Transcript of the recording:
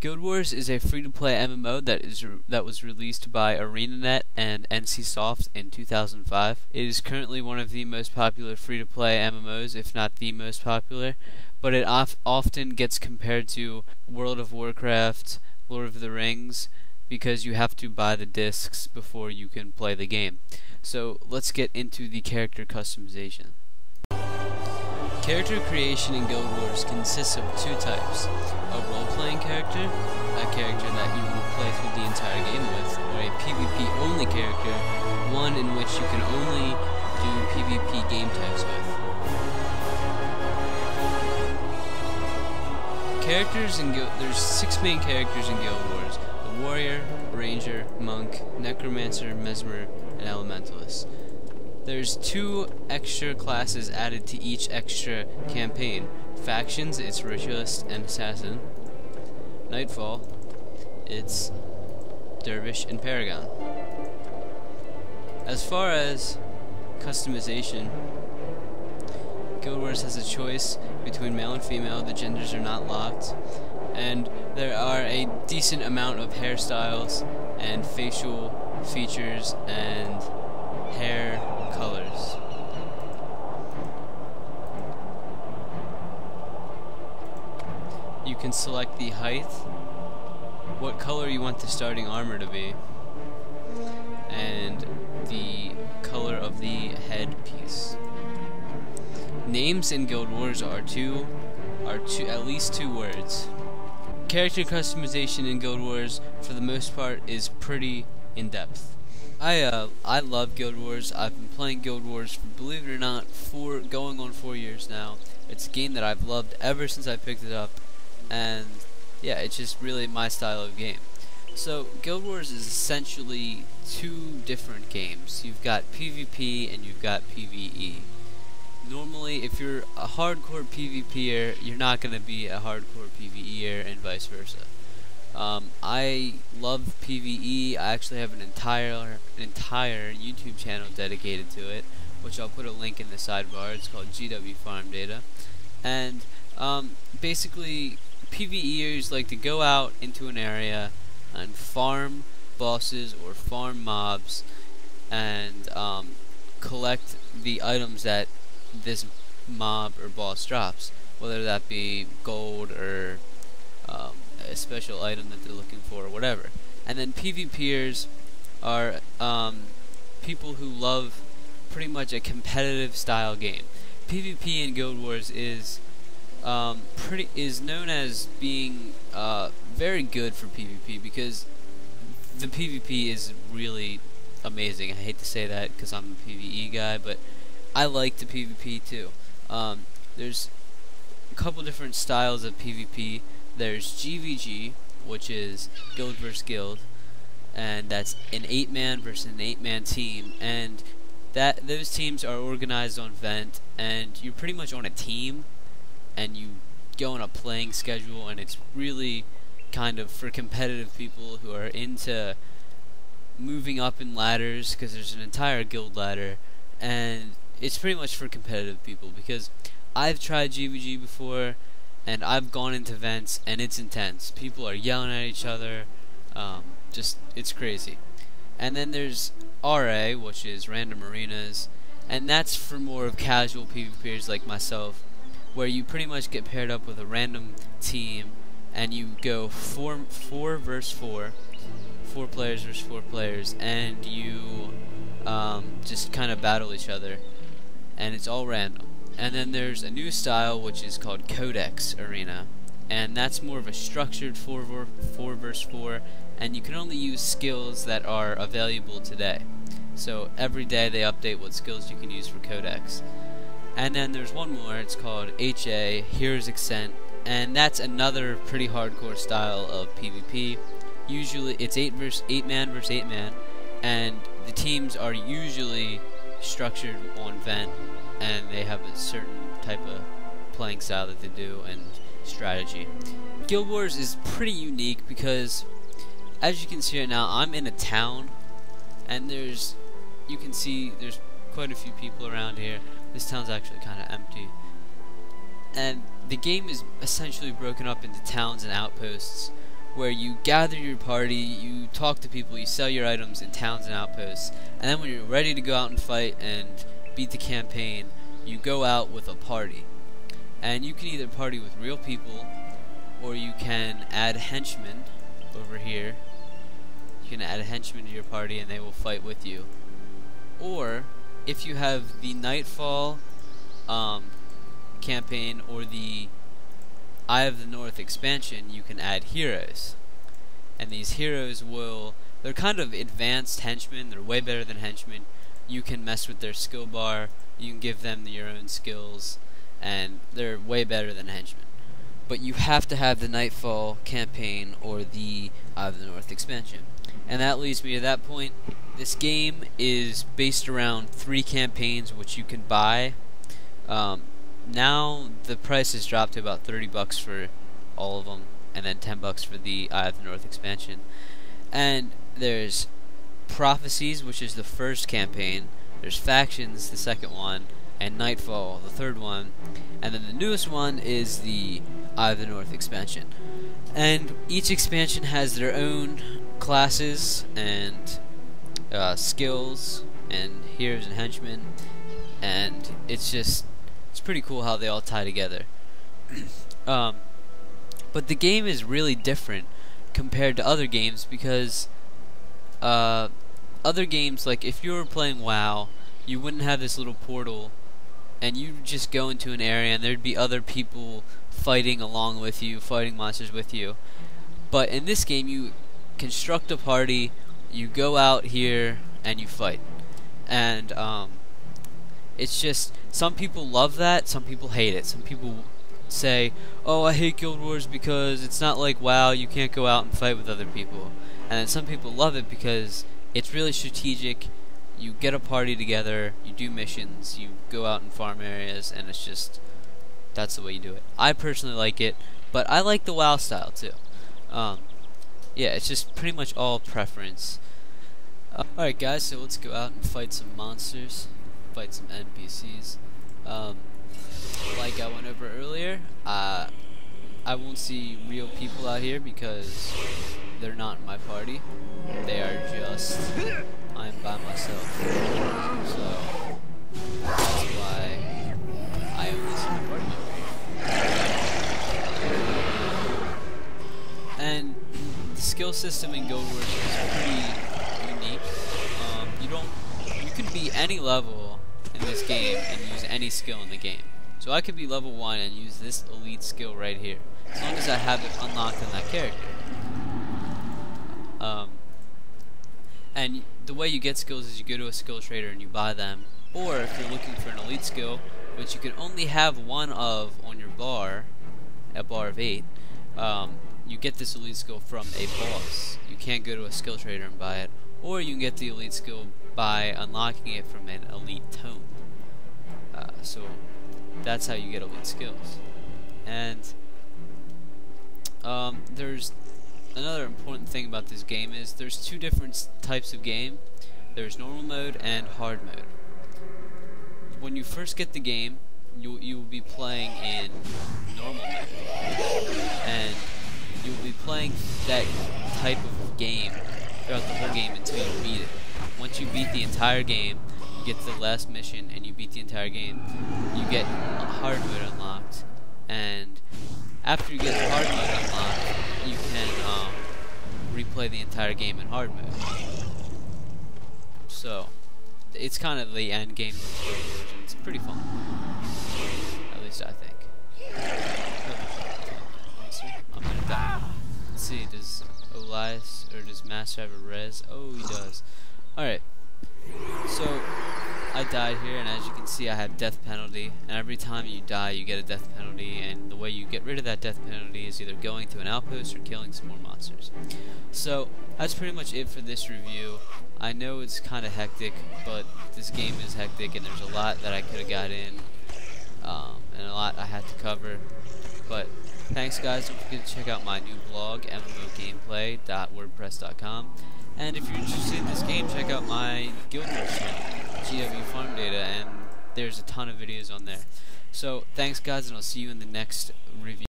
Guild Wars is a free-to-play MMO that was released by ArenaNet and NCSoft in 2005. It is currently one of the most popular free-to-play MMOs, if not the most popular, but it often gets compared to World of Warcraft, Lord of the Rings, because you have to buy the discs before you can play the game. So let's get into the character customization. Character creation in Guild Wars consists of two types: a role-playing character, a character that you will play through the entire game with, or a PvP-only character, one in which you can only do PvP game types with. There's 6 main characters in Guild Wars: the Warrior, Ranger, Monk, Necromancer, Mesmer, and Elementalist. There's 2 extra classes added to each extra campaign. Factions, it's Ritualist and Assassin. Nightfall, it's Dervish and Paragon. As far as customization, Guild Wars has a choice between male and female. The genders are not locked, and there are a decent amount of hairstyles and facial features and hair colors. You can select the height, what color you want the starting armor to be, and the color of the headpiece. Names in Guild Wars are at least 2 words. Character customization in Guild Wars, for the most part, is pretty in-depth. I love Guild Wars. I've been playing Guild Wars for, believe it or not, going on 4 years now. It's a game that I've loved ever since I picked it up, and yeah, it's just really my style of game. So Guild Wars is essentially 2 different games. You've got PvP and you've got PvE. Normally, if you're a hardcore PvPer, you're not going to be a hardcore PvEer, and vice versa. I love PvE. I actually have an entire YouTube channel dedicated to it, which I'll put a link in the sidebar. It's called GW Farm Data. And basically, PvEers like to go out into an area and farm bosses or farm mobs and collect the items that this mob or boss drops, whether that be gold or a special item that they're looking for or whatever. And then PvPers are people who love pretty much a competitive style game. PvP in Guild Wars is known as being very good for PvP, because the PvP is really amazing. I hate to say that because I'm a PvE guy, but I like the PvP too. There's a couple different styles of PvP. There's GVG, which is Guild vs. Guild, and that's an 8-man versus an 8-man team, and those teams are organized on Vent, and you're pretty much on a team, and you go on a playing schedule, and it's really kind of for competitive people who are into moving up in ladders, because there's an entire guild ladder, and it's pretty much for competitive people, because I've tried GVG before, and I've gone into Vents, and it's intense. People are yelling at each other, it's crazy. And then there's RA, which is Random Arenas, and that's for more of casual PvPers like myself, where you pretty much get paired up with a random team, and you go 4 versus 4, 4 players versus 4 players, and you just kind of battle each other, and it's all random. And then there's a new style which is called Codex Arena, and that's more of a structured 4 versus 4, and you can only use skills that are available today. So every day they update what skills you can use for Codex. And then there's one more, it's called HA, Hero's Ascent, and that's another pretty hardcore style of PvP. Usually it's 8-man versus 8-man, and the teams are usually structured on Vent, and they have a certain type of playing style that they do and strategy. Guild Wars is pretty unique because, as you can see right now, I'm in a town, and you can see there's quite a few people around here. This town's actually kind of empty, and the game is essentially broken up into towns and outposts, where you gather your party, you talk to people, you sell your items in towns and outposts, and then when you're ready to go out and fight and beat the campaign, you go out with a party. And you can either party with real people, or you can add henchmen over here. You can add a henchman to your party and they will fight with you. Or if you have the Nightfall campaign or the Eye of the North expansion, you can add heroes. And these heroes they're kind of advanced henchmen, they're way better than henchmen. You can mess with their skill bar, you can give them your own skills, and they're way better than henchmen. But you have to have the Nightfall campaign or the Eye of the North expansion. And that leads me to that point. This game is based around 3 campaigns which you can buy. Now the price has dropped to about $30 for all of them, and then $10 for the Eye of the North expansion. And there's Prophecies, which is the first campaign. There's Factions, the second one, and Nightfall, the third one. And then the newest one is the Eye of the North expansion. And each expansion has their own classes and skills and heroes and henchmen, and it's pretty cool how they all tie together. But the game is really different compared to other games because other games, like if you were playing WoW, you wouldn't have this little portal and you just go into an area and there'd be other people fighting along with you, fighting monsters with you. But in this game you construct a party, you go out here and you fight. And it's just, some people love that, some people hate it. Some people say, oh, I hate Guild Wars because it's not like WoW, you can't go out and fight with other people. And then some people love it because it's really strategic. You get a party together, you do missions, you go out and farm areas, and it's just, that's the way you do it. I personally like it, but I like the WoW style too. Yeah, it's just pretty much all preference. Alright guys, so let's go out and fight some monsters, fight some NPCs. Like I went over earlier, I won't see real people out here because they're not in my party. They are just, I'm by myself. So, that's why I only see my party member. And the skill system in Guild Wars is pretty unique. You can be any level in this game and use any skill in the game. So I could be level 1 and use this elite skill right here, as long as I have it unlocked in that character. And the way you get skills is you go to a skill trader and you buy them, or if you're looking for an elite skill, which you can only have one of on your bar, a bar of 8, you get this elite skill from a boss. You can't go to a skill trader and buy it, or you can get the elite skill by unlocking it from an elite tome. So that's how you get elite skills. And there's another important thing about this game is there's 2 different types of game. There's normal mode and hard mode. When you first get the game, you will be playing in normal mode, and you will be playing that type of game throughout the whole game until you beat it. Once you beat the entire game, you get to the last mission and you beat the entire game, you get hard mode unlocked, and after you get the hard mode unlocked, you can replay the entire game in hard mode. So it's kind of the end game of the version. It's pretty fun, at least I think. I'm gonna die. Let's see, does Elias or does Master have a res? Oh, he does. Alright, so I died here, and as you can see I have death penalty, and every time you die you get a death penalty, and the way you get rid of that death penalty is either going to an outpost or killing some more monsters. So that's pretty much it for this review. I know it's kind of hectic, but this game is hectic and there's a lot that I could have got in, and a lot I had to cover. But thanks guys, don't forget to check out my new blog, mmogameplay.wordpress.com. And if you're interested in this game, check out my Guild Wars channel, GW Farm Data, and there's a ton of videos on there. So thanks guys, and I'll see you in the next review.